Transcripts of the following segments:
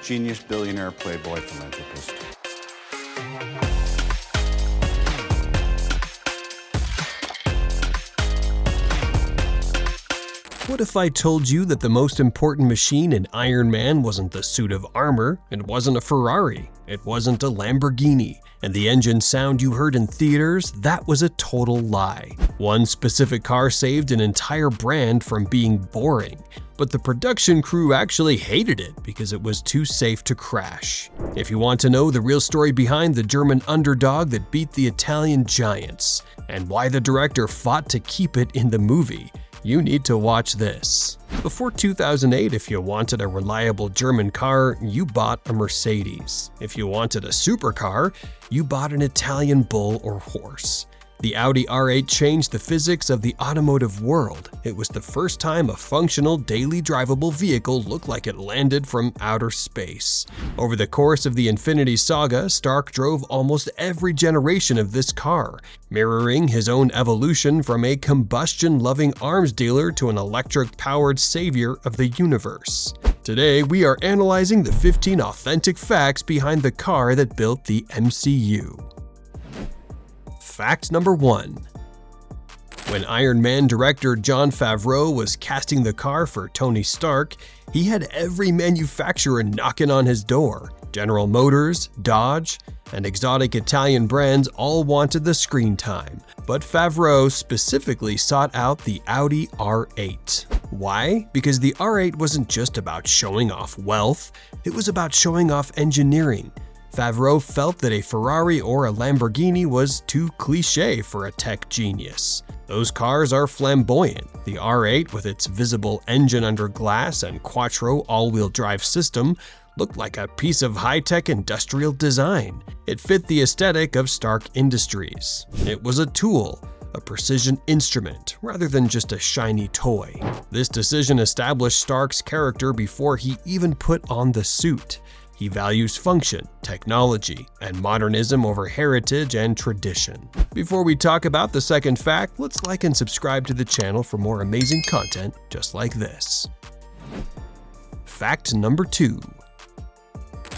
genius, billionaire, playboy, philanthropist. What if I told you that the most important machine in Iron Man wasn't the suit of armor, it wasn't a Ferrari, it wasn't a Lamborghini, and the engine sound you heard in theaters, that was a total lie. One specific car saved an entire brand from being boring, but the production crew actually hated it because it was too safe to crash. If you want to know the real story behind the German underdog that beat the Italian giants, and why the director fought to keep it in the movie, you need to watch this. Before 2008, if you wanted a reliable German car, you bought a Mercedes. If you wanted a supercar, you bought an Italian bull or horse. The Audi R8 changed the physics of the automotive world. It was the first time a functional, daily drivable vehicle looked like it landed from outer space. Over the course of the Infinity Saga, Stark drove almost every generation of this car, mirroring his own evolution from a combustion-loving arms dealer to an electric-powered savior of the universe. Today, we are analyzing the 15 authentic facts behind the car that built the MCU. Fact number 1. When Iron Man director Jon Favreau was casting the car for Tony Stark, he had every manufacturer knocking on his door. General Motors, Dodge, and exotic Italian brands all wanted the screen time, but Favreau specifically sought out the Audi R8. Why? Because the R8 wasn't just about showing off wealth, it was about showing off engineering. Favreau felt that a Ferrari or a Lamborghini was too cliché for a tech genius. Those cars are flamboyant. The R8, with its visible engine under glass and quattro all-wheel drive system, looked like a piece of high-tech industrial design. It fit the aesthetic of Stark Industries. It was a tool, a precision instrument, rather than just a shiny toy. This decision established Stark's character before he even put on the suit. He values function, technology, and modernism over heritage and tradition. Before we talk about the second fact, let's like and subscribe to the channel for more amazing content just like this. Fact number 2.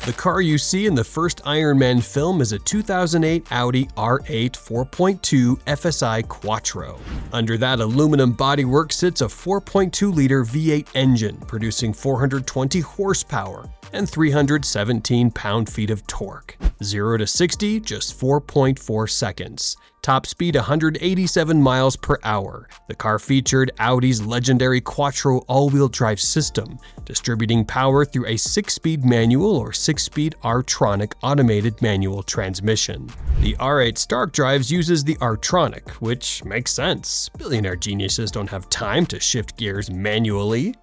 The car you see in the first Iron Man film is a 2008 Audi R8 4.2 FSI Quattro. Under that aluminum bodywork sits a 4.2-liter V8 engine producing 420 horsepower and 317 pound-feet of torque. 0 to 60, just 4.4 seconds. Top speed 187 miles per hour. The car featured Audi's legendary Quattro all-wheel drive system, distributing power through a 6-speed manual or 6-speed R-tronic automated manual transmission. The R8 Stark Drives uses the R-tronic, which makes sense. Billionaire geniuses don't have time to shift gears manually.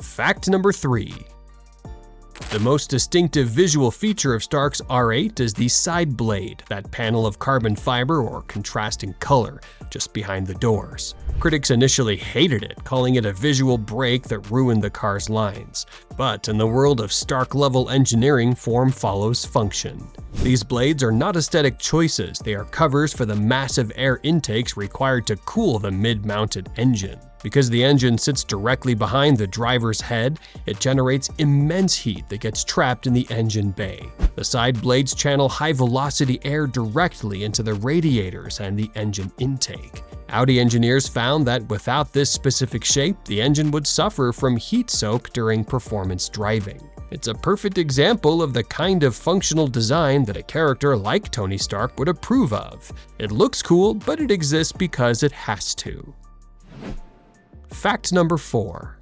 Fact number 3. The most distinctive visual feature of Stark's R8 is the side blade, that panel of carbon fiber or contrasting color just behind the doors. Critics initially hated it, calling it a visual break that ruined the car's lines. But in the world of Stark-level engineering, form follows function. These blades are not aesthetic choices, they are covers for the massive air intakes required to cool the mid-mounted engine. Because the engine sits directly behind the driver's head, it generates immense heat that gets trapped in the engine bay. The side blades channel high-velocity air directly into the radiators and the engine intake. Audi engineers found that without this specific shape, the engine would suffer from heat soak during performance driving. It's a perfect example of the kind of functional design that a character like Tony Stark would approve of. It looks cool, but it exists because it has to. Fact number 4.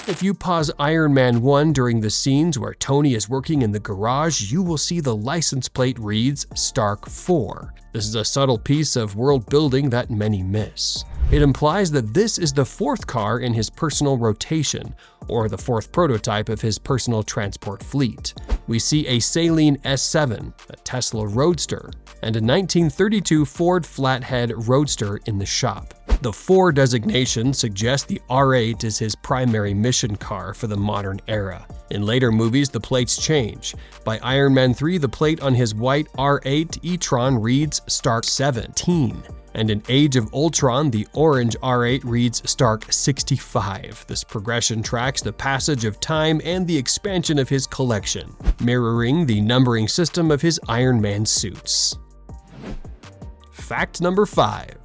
If you pause Iron Man 1 during the scenes where Tony is working in the garage, you will see the license plate reads Stark 4. This is a subtle piece of world building that many miss. It implies that this is the 4th car in his personal rotation, or the 4th prototype of his personal transport fleet. We see a Saleen S7, a Tesla Roadster, and a 1932 Ford Flathead Roadster in the shop. The 4 designation suggests the R8 is his primary mission car for the modern era. In later movies, the plates change. By Iron Man 3, the plate on his white R8 e-tron reads Stark 17. And in Age of Ultron, the orange R8 reads Stark 65. This progression tracks the passage of time and the expansion of his collection, mirroring the numbering system of his Iron Man suits. Fact number 5.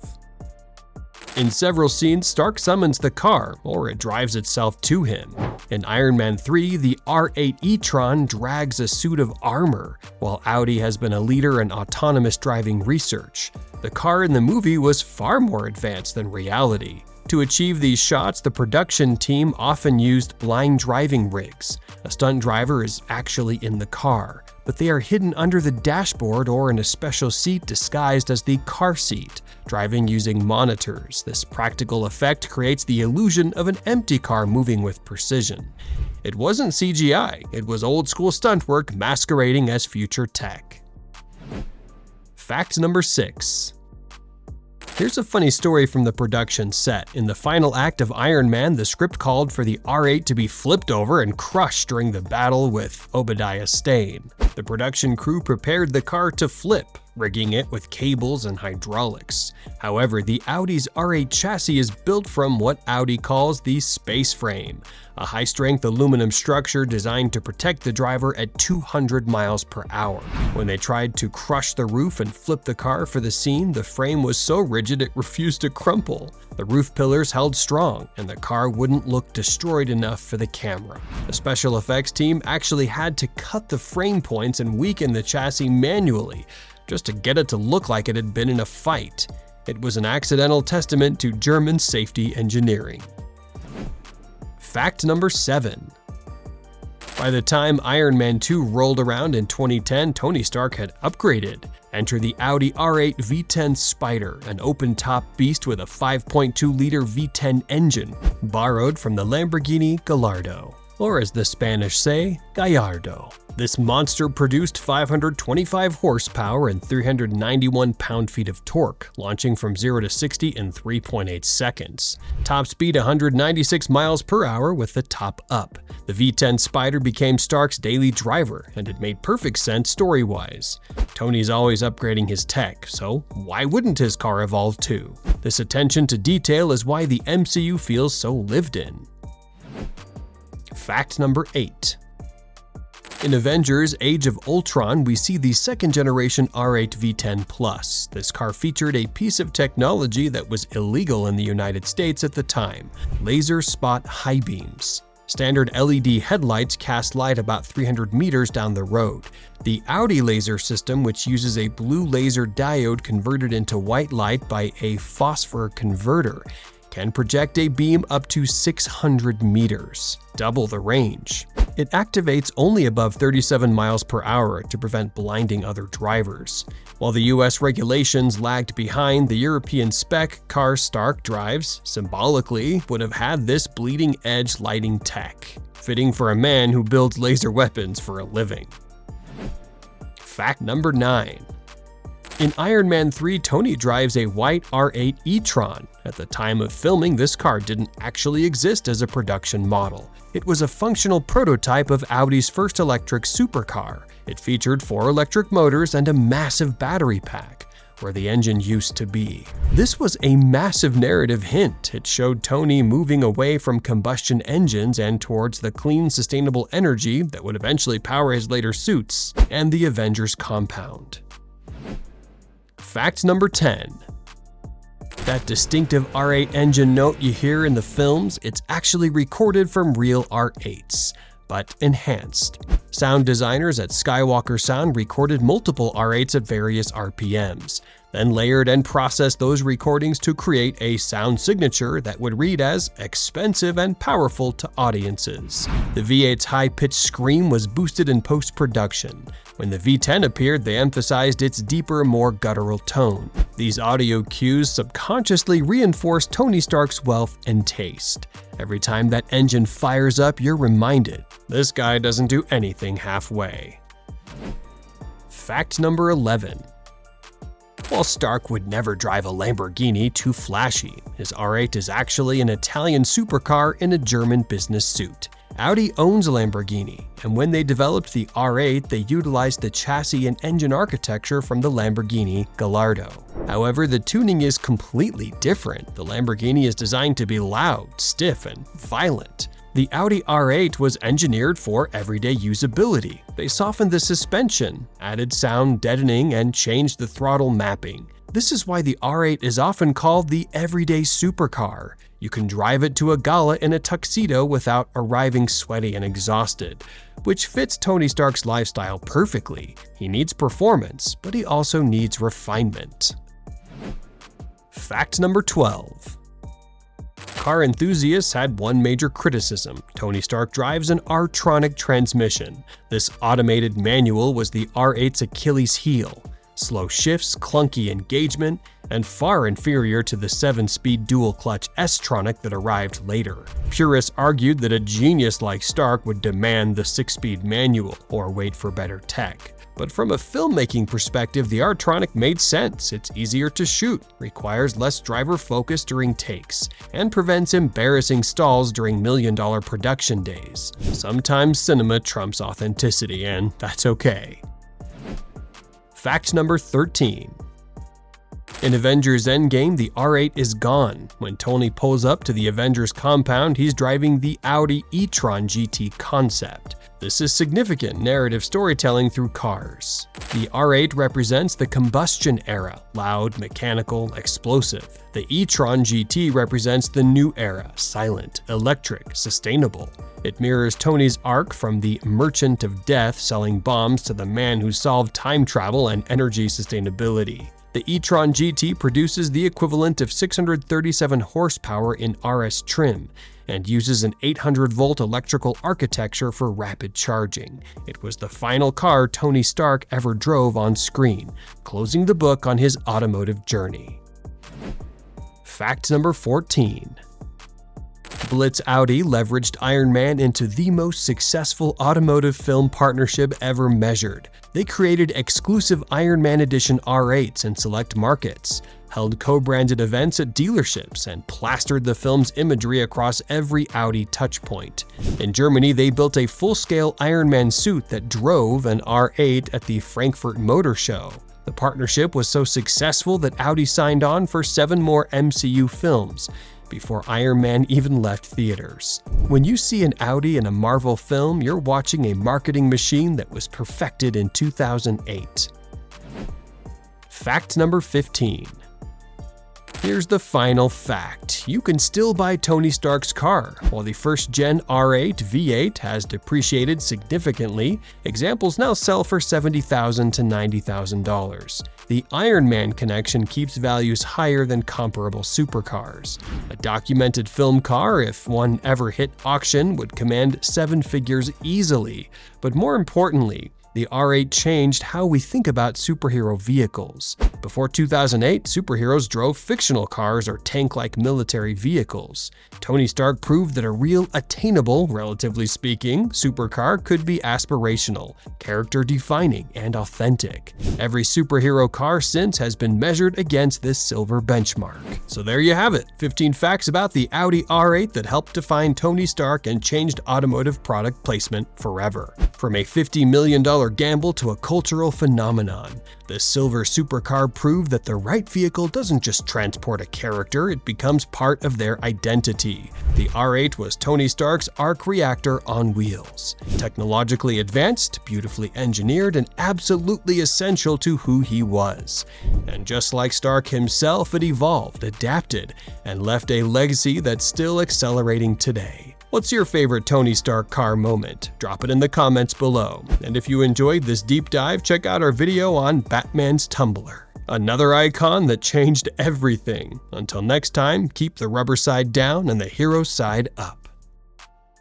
In several scenes, Stark summons the car, or it drives itself to him. In Iron Man 3, the R8 e-tron drags a suit of armor, while Audi has been a leader in autonomous driving research. The car in the movie was far more advanced than reality. To achieve these shots, the production team often used blind driving rigs. A stunt driver is actually in the car, but they are hidden under the dashboard or in a special seat disguised as the car seat, driving using monitors. This practical effect creates the illusion of an empty car moving with precision. It wasn't CGI, it was old-school stunt work masquerading as future tech. Fact number 6. Here's a funny story from the production set. In the final act of Iron Man, the script called for the R8 to be flipped over and crushed during the battle with Obadiah Stane. The production crew prepared the car to flip, rigging it with cables and hydraulics. However, the Audi's R8 chassis is built from what Audi calls the space frame, a high-strength aluminum structure designed to protect the driver at 200 miles per hour. When they tried to crush the roof and flip the car for the scene, the frame was so rigid it refused to crumple. The roof pillars held strong, and the car wouldn't look destroyed enough for the camera. The special effects team actually had to cut the frame points and weaken the chassis manually, just to get it to look like it had been in a fight. It was an accidental testament to German safety engineering. Fact number 7. By the time Iron Man 2 rolled around in 2010, Tony Stark had upgraded. Enter the Audi R8 V10 Spider, an open-top beast with a 5.2-liter V10 engine, borrowed from the Lamborghini Gallardo, or as the Spanish say, Gallardo. This monster produced 525 horsepower and 391 pound-feet of torque, launching from 0 to 60 in 3.8 seconds. Top speed 196 miles per hour with the top up. The V10 Spider became Stark's daily driver, and it made perfect sense story-wise. Tony's always upgrading his tech, so why wouldn't his car evolve too? This attention to detail is why the MCU feels so lived in. Fact number 8. In Avengers Age of Ultron, we see the second-generation R8 V10 Plus. This car featured a piece of technology that was illegal in the United States at the time: laser spot high beams. Standard LED headlights cast light about 300 meters down the road. The Audi laser system, which uses a blue laser diode converted into white light by a phosphor converter, can project a beam up to 600 meters, double the range. It activates only above 37 miles per hour to prevent blinding other drivers. While the US regulations lagged behind, the European spec car Stark drives, symbolically, would have had this bleeding-edge lighting tech, fitting for a man who builds laser weapons for a living. Fact number 9. In Iron Man 3, Tony drives a white R8 e-tron. At the time of filming, this car didn't actually exist as a production model. It was a functional prototype of Audi's first electric supercar. It featured 4 electric motors and a massive battery pack, where the engine used to be. This was a massive narrative hint. It showed Tony moving away from combustion engines and towards the clean, sustainable energy that would eventually power his later suits and the Avengers compound. Fact number 10. That distinctive R8 engine note you hear in the films, it's actually recorded from real R8s, but enhanced. Sound designers at Skywalker Sound recorded multiple R8s at various RPMs, then layered and processed those recordings to create a sound signature that would read as expensive and powerful to audiences. The V8's high-pitched scream was boosted in post-production. When the V10 appeared, they emphasized its deeper, more guttural tone. These audio cues subconsciously reinforce Tony Stark's wealth and taste. Every time that engine fires up, you're reminded, this guy doesn't do anything halfway. Fact number 11. While Stark would never drive a Lamborghini too flashy, his R8 is actually an Italian supercar in a German business suit. Audi owns a Lamborghini, and when they developed the R8, they utilized the chassis and engine architecture from the Lamborghini Gallardo. However, the tuning is completely different. The Lamborghini is designed to be loud, stiff, and violent. The Audi R8 was engineered for everyday usability. They softened the suspension, added sound deadening, and changed the throttle mapping. This is why the R8 is often called the everyday supercar. You can drive it to a gala in a tuxedo without arriving sweaty and exhausted, which fits Tony Stark's lifestyle perfectly. He needs performance, but he also needs refinement. Fact number 12. Car enthusiasts had one major criticism. Tony Stark drives an R-tronic transmission. This automated manual was the R8's Achilles heel. Slow shifts, clunky engagement, and far inferior to the 7-speed dual-clutch S-tronic that arrived later. Purists argued that a genius like Stark would demand the 6-speed manual or wait for better tech. But from a filmmaking perspective, the R-tronic made sense. It's easier to shoot, requires less driver focus during takes, and prevents embarrassing stalls during million-dollar production days. Sometimes cinema trumps authenticity, and that's okay. Fact number 13. In Avengers Endgame, the R8 is gone. When Tony pulls up to the Avengers compound, he's driving the Audi e-tron GT concept. This is significant narrative storytelling through cars. The R8 represents the combustion era, loud, mechanical, explosive. The e-tron GT represents the new era, silent, electric, sustainable. It mirrors Tony's arc from the merchant of death selling bombs to the man who solved time travel and energy sustainability. The e-tron GT produces the equivalent of 637 horsepower in RS trim and uses an 800-volt electrical architecture for rapid charging. It was the final car Tony Stark ever drove on screen, closing the book on his automotive journey. Fact number 14. Blitz Audi leveraged Iron Man into the most successful automotive film partnership ever measured. They created exclusive Iron Man Edition R8s in select markets, held co-branded events at dealerships, and plastered the film's imagery across every Audi touchpoint. In Germany, they built a full-scale Iron Man suit that drove an R8 at the Frankfurt Motor Show. The partnership was so successful that Audi signed on for 7 more MCU films, before Iron Man even left theaters. When you see an Audi in a Marvel film, you're watching a marketing machine that was perfected in 2008. Fact number 15. Here's the final fact. You can still buy Tony Stark's car. While the first-gen R8 V8 has depreciated significantly, examples now sell for $70,000 to $90,000. The Iron Man connection keeps values higher than comparable supercars. A documented film car, if one ever hit auction, would command 7 figures easily. But more importantly, the R8 changed how we think about superhero vehicles. Before 2008, superheroes drove fictional cars or tank-like military vehicles. Tony Stark proved that a real, attainable, relatively speaking, supercar could be aspirational, character-defining, and authentic. Every superhero car since has been measured against this silver benchmark. So there you have it, 15 facts about the Audi R8 that helped define Tony Stark and changed automotive product placement forever. From a $50 million gamble to a cultural phenomenon, the silver supercar proved that the right vehicle doesn't just transport a character, it becomes part of their identity. The R8 was Tony Stark's arc reactor on wheels. Technologically advanced, beautifully engineered, and absolutely essential to who he was. And just like Stark himself, it evolved, adapted, and left a legacy that's still accelerating today. What's your favorite Tony Stark car moment? Drop it in the comments below. And if you enjoyed this deep dive, check out our video on Batman's Tumbler, another icon that changed everything. Until next time, keep the rubber side down and the hero side up.